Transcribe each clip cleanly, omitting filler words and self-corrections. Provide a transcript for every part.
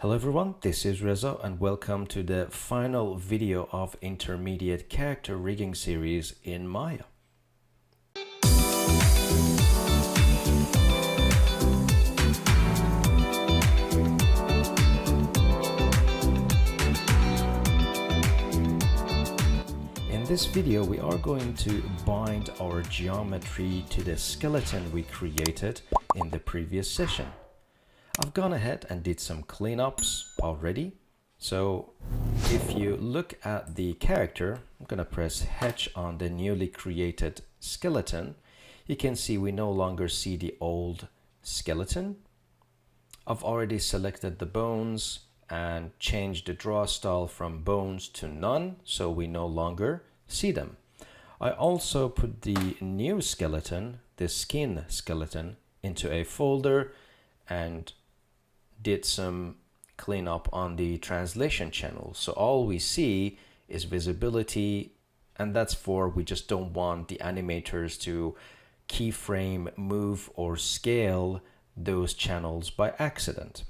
Hello everyone, this is Reza and welcome to the final video of intermediate character rigging series in Maya. In this video, we are going to bind our geometry to the skeleton we created in the previous session. I've gone ahead and did some cleanups already. So if you look at the character, I'm going to press H on the newly created skeleton. You can see we no longer see the old skeleton. I've already selected the bones and changed the draw style from bones to none, so we no longer see them. I also put the new skeleton, the skin skeleton, into a folder and did some cleanup on the translation channel. So all we see is visibility, and that's for we just don't want the animators to keyframe, move, or scale those channels by accident.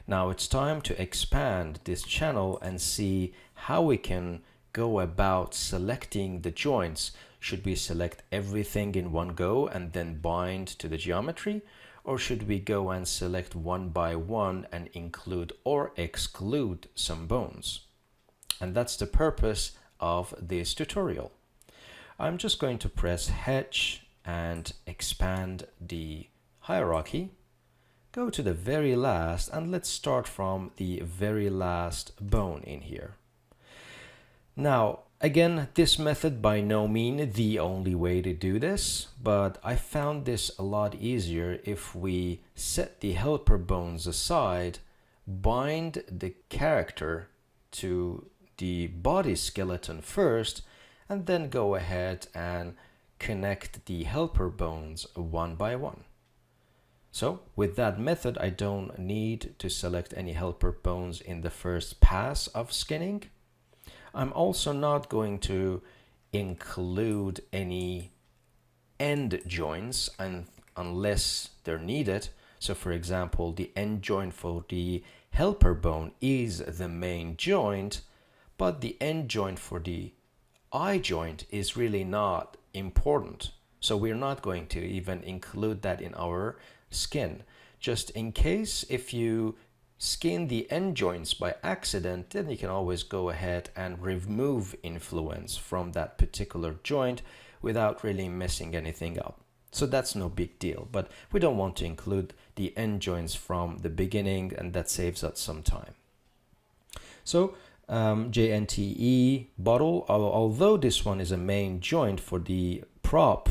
Now it's time to expand this channel and see how we can go about selecting the joints. Should we select everything in one go and then bind to the geometry? Or should we go and select one by one and include or exclude some bones? And that's the purpose of this tutorial. I'm just going to press H and expand the hierarchy. Go to the very last and let's start from the very last bone in here. Now, again, this method by no means the only way to do this, but I found this a lot easier if we set the helper bones aside, bind the character to the body skeleton first, and then go ahead and connect the helper bones one by one. So with that method, I don't need to select any helper bones in the first pass of skinning. I'm also not going to include any end joints unless they're needed. So for example, the end joint for the helper bone is the main joint, but the end joint for the eye joint is really not important. So we're not going to even include that in our skin. Just in case, if you skin the end joints by accident, then you can always go ahead and remove influence from that particular joint without really messing anything up. So that's no big deal, but we don't want to include the end joints from the beginning, and that saves us some time. So JNTE bottle, although this one is a main joint for the prop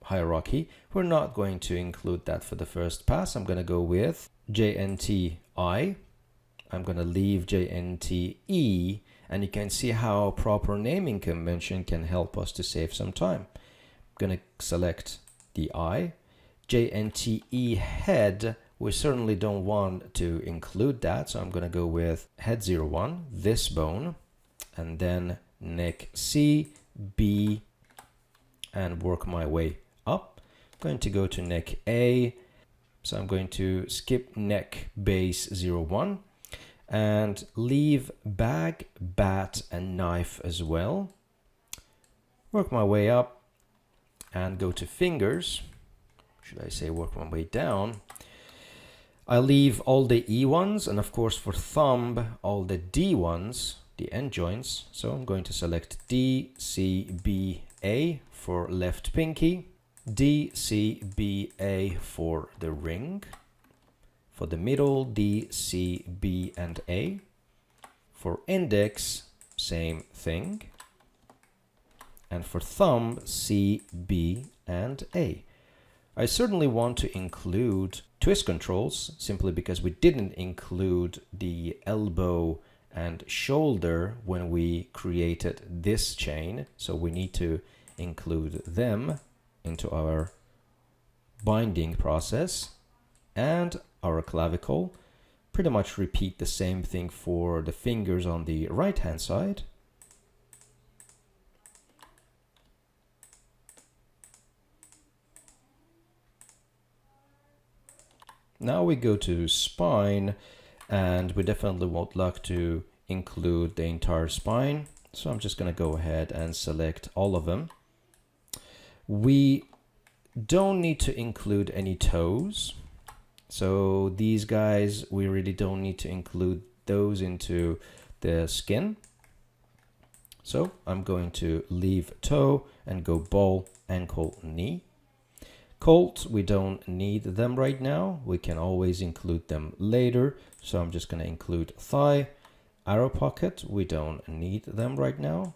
hierarchy, we're not going to include that for the first pass. I'm going to go with JNTI. I'm going to leave JNTE, and you can see how proper naming convention can help us to save some time. I'm going to select the I. JNTE head, we certainly don't want to include that, so I'm going to go with head 01, this bone, and then neck C, B, and work my way up. I'm going to go to neck A. So I'm going to skip neck base 01 and leave bag, bat, and knife as well. Work my way up and go to fingers. Should I say work my way down? I leave all the E ones, and of course for thumb, all the D ones, the end joints. So I'm going to select D, C, B, A for left pinky. D, C, B, A for the ring. For the middle, D, C, B, and A. For index, same thing. And for thumb, C, B, and A. I certainly want to include twist controls simply because we didn't include the elbow and shoulder when we created this chain. So we need to include them into our binding process. And our clavicle. Pretty much repeat the same thing for the fingers on the right hand side. Now we go to spine, and we definitely would like to include the entire spine. So I'm just going to go ahead and select all of them. We don't need to include any toes. So these guys, we really don't need to include those into the skin. So I'm going to leave toe and go ball, ankle, knee. Colt, we don't need them right now. We can always include them later. So I'm just going to include thigh. Arrow pocket, we don't need them right now.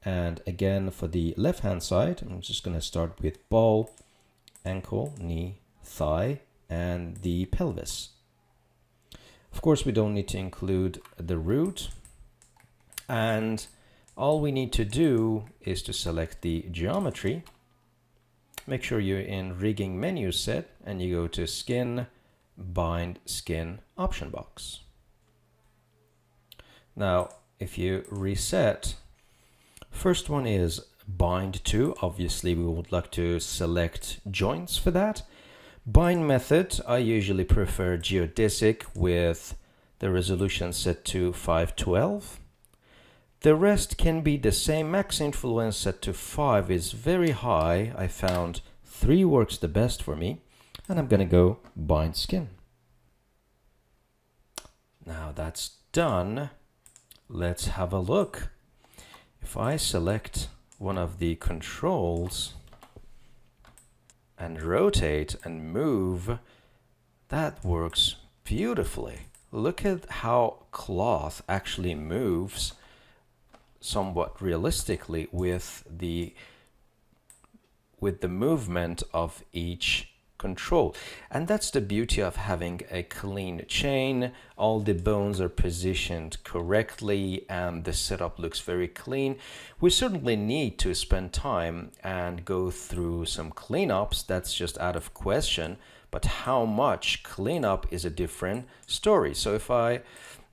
And again, for the left hand side, I'm just going to start with ball, ankle, knee, thigh, and the pelvis. Of course, we don't need to include the root. And all we need to do is to select the geometry. Make sure you're in rigging menu set and you go to skin, bind skin option box. Now, if you reset, first one is bind to. Obviously, we would like to select joints for that. Bind method, I usually prefer geodesic with the resolution set to 512. The rest can be the same. Max influence set to 5 is very high. I found 3 works the best for me. And I'm going to go bind skin. Now that's done. Let's have a look. If I select one of the controls and rotate and move, that works beautifully. Look at how cloth actually moves somewhat realistically with the movement of each control. And that's the beauty of having a clean chain. All the bones are positioned correctly and the setup looks very clean. We certainly need to spend time and go through some cleanups. That's just out of question. But how much cleanup is a different story. So if I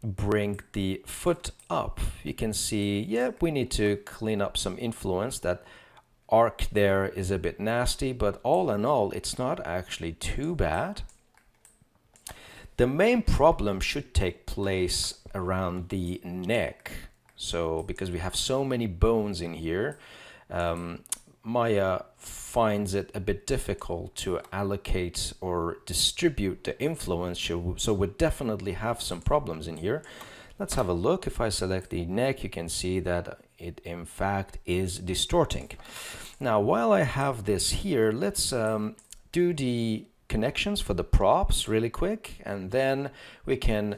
bring the foot up, you can see, yeah, we need to clean up some influence. That arc there is a bit nasty, but all in all, it's not actually too bad. The main problem should take place around the neck. So because we have so many bones in here, Maya finds it a bit difficult to allocate or distribute the influence, so we definitely have some problems in here. Let's have a look. If I select the neck, you can see that it in fact is distorting. Now, while I have this here, let's do the connections for the props really quick, and then we can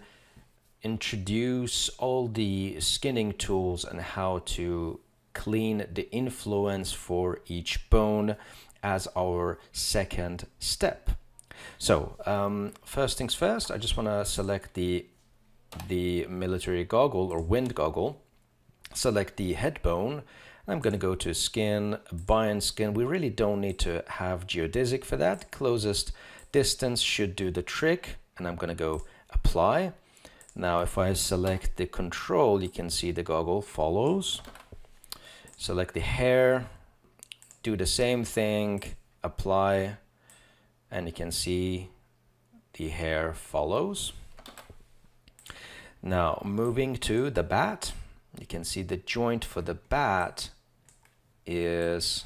introduce all the skinning tools and how to clean the influence for each bone as our second step. So first things first, I just want to select the military goggle or wind goggle, select the head bone. I'm going to go to skin, bind skin. We really don't need to have geodesic for that. Closest distance should do the trick, and I'm going to go apply. Now if I select the control, you can see the goggle follows. Select the hair, do the same thing, apply, and you can see the hair follows. Now moving to the bat, you can see the joint for the bat is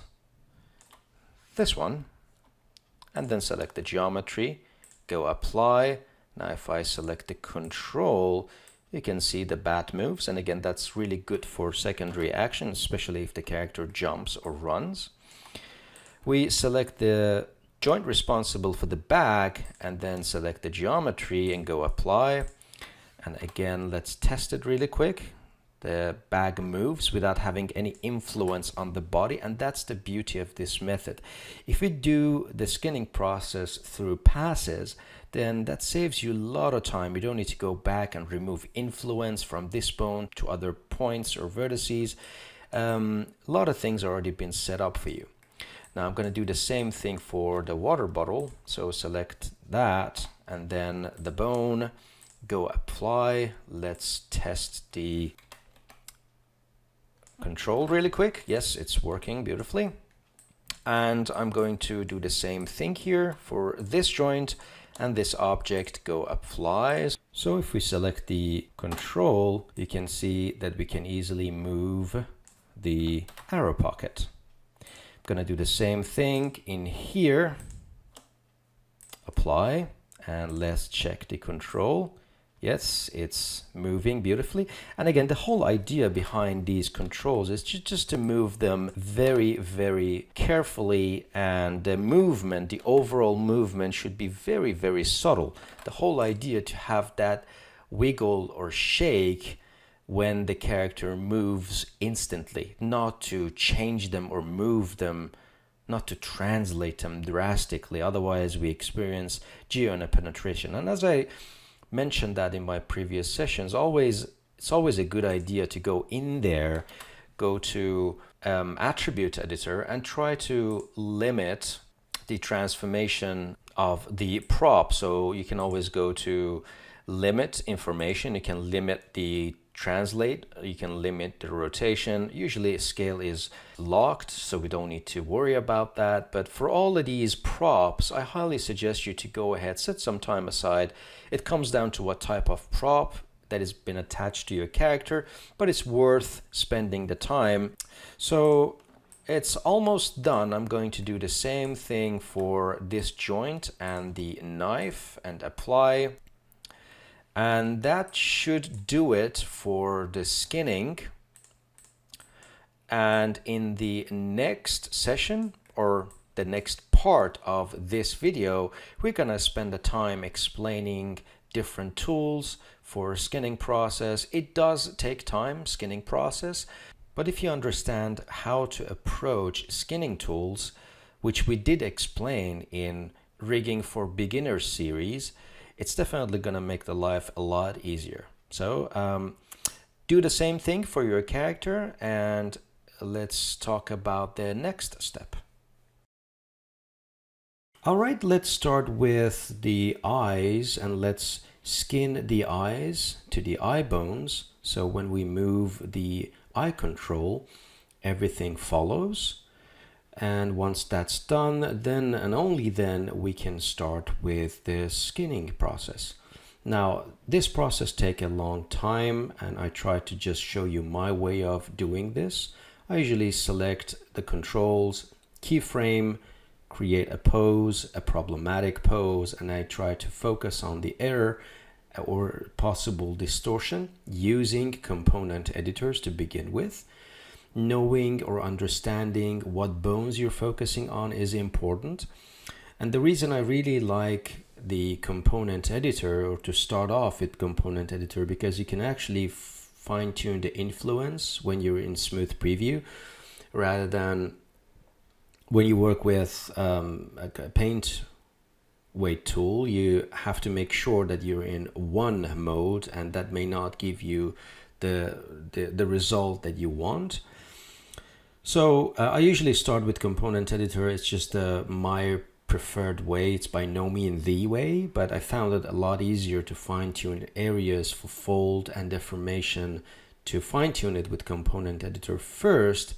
this one, and then select the geometry, go apply. Now if I select the control, you can see the bat moves, and again that's really good for secondary action, especially if the character jumps or runs. We select the joint responsible for the bag and then select the geometry and go apply. And again, let's test it really quick. The bag moves without having any influence on the body, and that's the beauty of this method. If we do the skinning process through passes, then that saves you a lot of time. You don't need to go back and remove influence from this bone to other points or vertices. A lot of things already been set up for you. Now I'm going to do the same thing for the water bottle. So select that and then the bone, go apply. Let's test the control really quick. Yes, it's working beautifully. And I'm going to do the same thing here for this joint. and this object go apply. So if we select the control, you can see that we can easily move the arrow pocket. I'm gonna do the same thing in here, apply, and let's check the control. Yes, it's moving beautifully. And again, the whole idea behind these controls is just to move them very, very carefully, and the movement, the overall movement should be very, very subtle. The whole idea to have that wiggle or shake when the character moves instantly, not to change them or move them, not to translate them drastically. Otherwise, we experience geo-penetration. And as I mentioned that in my previous sessions, it's always a good idea to go in there, go to attribute editor, and try to limit the transformation of the prop. So you can always go to limit information, you can limit the translate, you can limit the rotation. Usually scale is locked, so we don't need to worry about that. But for all of these props, I highly suggest you to go ahead, set some time aside. It comes down to what type of prop that has been attached to your character, but it's worth spending the time. So it's almost done. I'm going to do the same thing for this joint and the knife, and apply. And that should do it for the skinning. And in the next session, or the next part of this video, we're gonna spend the time explaining different tools for skinning process. It does take time, skinning process, but if you understand how to approach skinning tools, which we did explain in Rigging for Beginners series, it's definitely going to make the life a lot easier. So do the same thing for your character, and let's talk about the next step. All right, let's start with the eyes, and let's skin the eyes to the eye bones. So when we move the eye control, everything follows. And once that's done, then and only then we can start with the skinning process. Now, this process takes a long time, and I try to just show you my way of doing this. I usually select the controls, keyframe, create a pose, a problematic pose, and I try to focus on the error or possible distortion using component editors to begin with. Knowing or understanding what bones you're focusing on is important. And the reason I really like the component editor, or to start off with component editor, because you can actually fine-tune the influence when you're in smooth preview, rather than when you work with a paint weight tool. You have to make sure that you're in one mode, and that may not give you the result that you want. So I usually start with component editor. It's just my preferred way. It's by no means the way, but I found it a lot easier to fine-tune areas for fold and deformation, to fine-tune it with component editor first,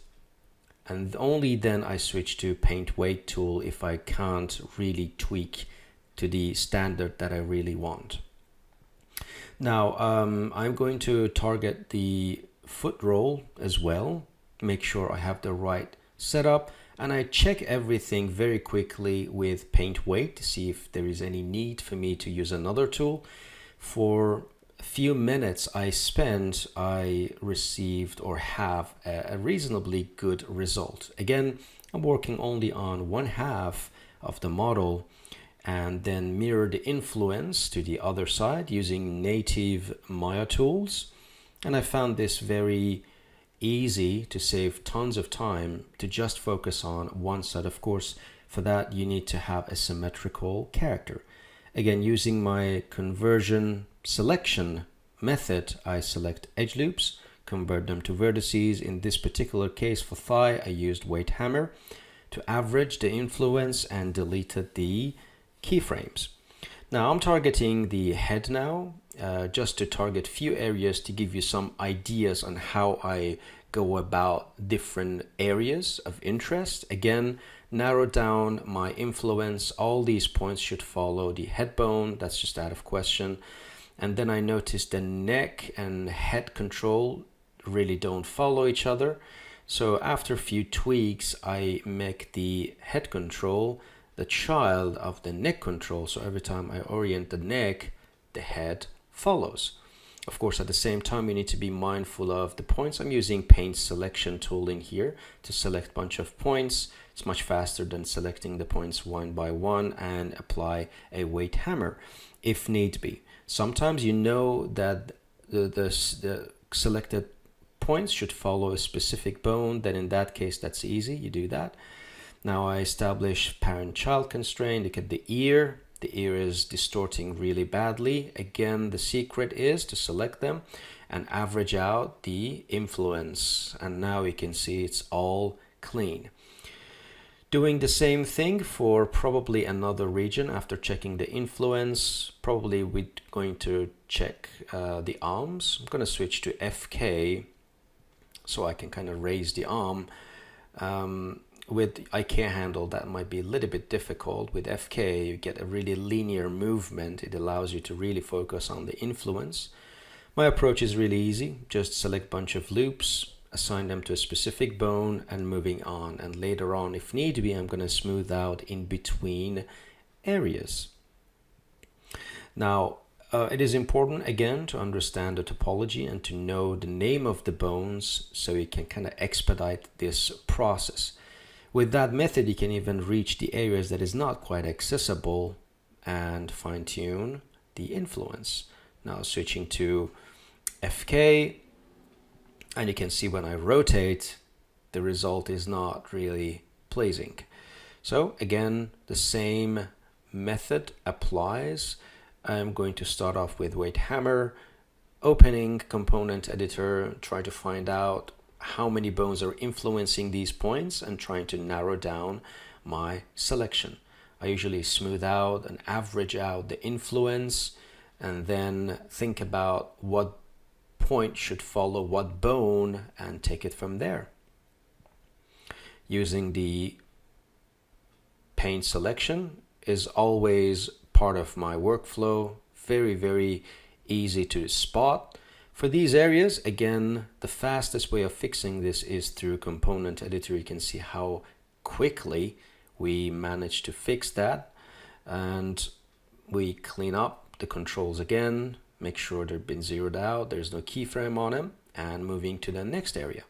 and only then I switch to paint weight tool if I can't really tweak to the standard that I really want. Now I'm going to target the foot roll as well, make sure I have the right setup, and I check everything very quickly with paint weight to see if there is any need for me to use another tool. For a few minutes I received or have a reasonably good result. Again, I'm working only on one half of the model, and then mirror the influence to the other side using native Maya tools. And I found this very easy to save tons of time to just focus on one side. Of course, for that you need to have a symmetrical character. Again, using my conversion selection method, I select edge loops, convert them to vertices. In this particular case for thigh, I used weight hammer to average the influence and deleted the keyframes. Now I'm targeting the head now, just to target few areas to give you some ideas on how I go about different areas of interest. Again, narrow down my influence. All these points should follow the head bone. That's just out of question. And then I noticed the neck and head control really don't follow each other. So after a few tweaks, I make the head control the child of the neck control. So every time I orient the neck, the head follows. Of course, at the same time, you need to be mindful of the points. I'm using paint selection tool in here to select a bunch of points. It's much faster than selecting the points one by one and apply a weight hammer if need be. Sometimes you know that the selected points should follow a specific bone, then in that case, that's easy. You do that. Now I establish parent-child constraint. Look at the ear. The ear is distorting really badly. Again, the secret is to select them and average out the influence. And now you can see it's all clean. Doing the same thing for probably another region after checking the influence. Probably we're going to check the arms. I'm going to switch to FK so I can kind of raise the arm. With IKEA handle, that might be a little bit difficult. With FK, you get a really linear movement. It allows you to really focus on the influence. My approach is really easy. Just select a bunch of loops, assign them to a specific bone, and moving on. And later on, if need be, I'm going to smooth out in between areas. Now, it is important, again, to understand the topology and to know the name of the bones so you can kind of expedite this process. With that method, you can even reach the areas that is not quite accessible and fine-tune the influence. Now switching to FK, and you can see when I rotate, the result is not really pleasing. So again, the same method applies. I'm going to start off with weight hammer, opening component editor, try to find out how many bones are influencing these points and trying to narrow down my selection. I usually smooth out and average out the influence and then think about what point should follow what bone and take it from there. Using the paint selection is always part of my workflow. Very, very easy to spot. For these areas, again, the fastest way of fixing this is through component editor. You can see how quickly we managed to fix that. And we clean up the controls again, make sure they've been zeroed out, there's no keyframe on them, and moving to the next area.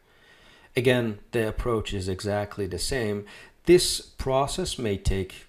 Again, the approach is exactly the same. This process may take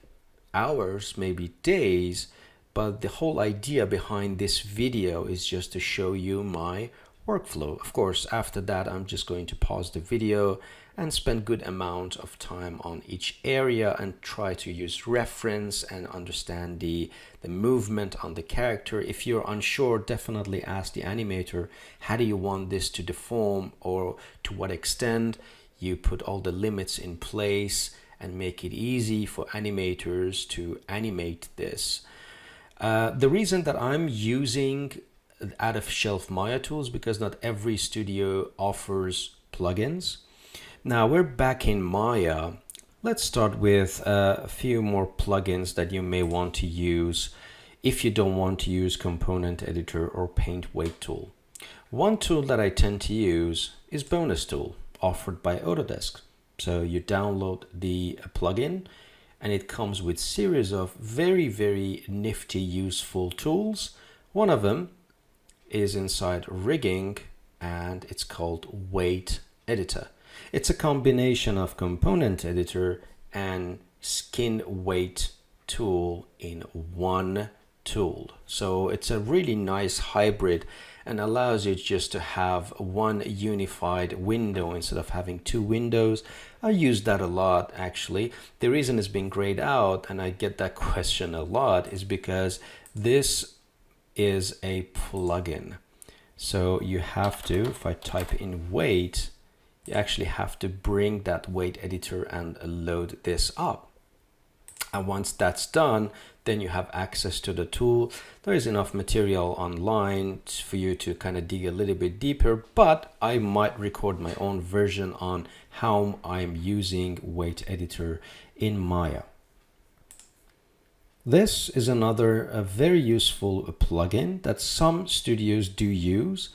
hours, maybe days, but the whole idea behind this video is just to show you my workflow. Of course, after that, I'm just going to pause the video and spend good amount of time on each area and try to use reference and understand the movement on the character. If you're unsure, definitely ask the animator, how do you want this to deform, or to what extent? You put all the limits in place and make it easy for animators to animate this. The reason that I'm using out-of-shelf Maya tools because not every studio offers plugins. Now we're back in Maya. Let's start with a few more plugins that you may want to use if you don't want to use component editor or paint weight tool. One tool that I tend to use is bonus tool offered by Autodesk. So you download the plugin and it comes with series of very, very nifty, useful tools. One of them is inside rigging and it's called weight editor. It's a combination of component editor and skin weight tool in one tool. So it's a really nice hybrid and allows you just to have one unified window instead of having two windows. I use that a lot actually. The reason it's been grayed out, and I get that question a lot, is because this is a plugin. So you have to, if I type in weight, you actually have to bring that weight editor and load this up. And once that's done, then you have access to the tool. There is enough material online for you to kind of dig a little bit deeper, but I might record my own version on how I'm using Weight Editor in Maya. This is another very useful plugin that some studios do use.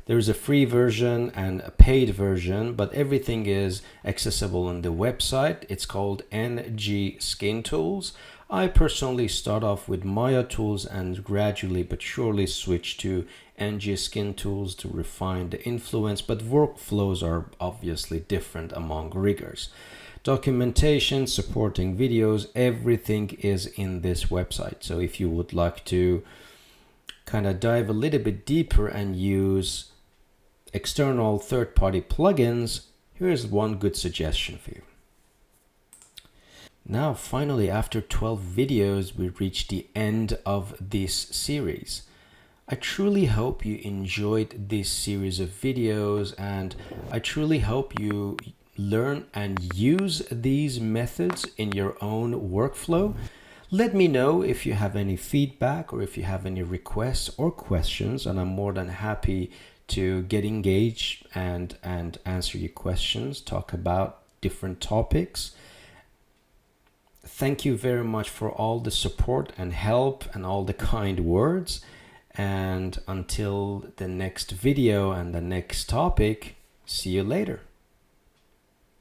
There is a free version and a paid version, but everything is accessible on the website. It's called NG Skin Tools. I personally start off with Maya tools and gradually but surely switch to NG Skin Tools to refine the influence, but workflows are obviously different among riggers. Documentation, supporting videos, everything is in this website. So if you would like to kind of dive a little bit deeper and use external third-party plugins, here's one good suggestion for you. Now, finally, after 12 videos, we reached the end of this series. I truly hope you enjoyed this series of videos, and I truly hope you learn and use these methods in your own workflow. Let me know if you have any feedback or if you have any requests or questions, and I'm more than happy to get engaged and answer your questions, talk about different topics. Thank you very much for all the support and help and all the kind words. And until the next video and the next topic, see you later.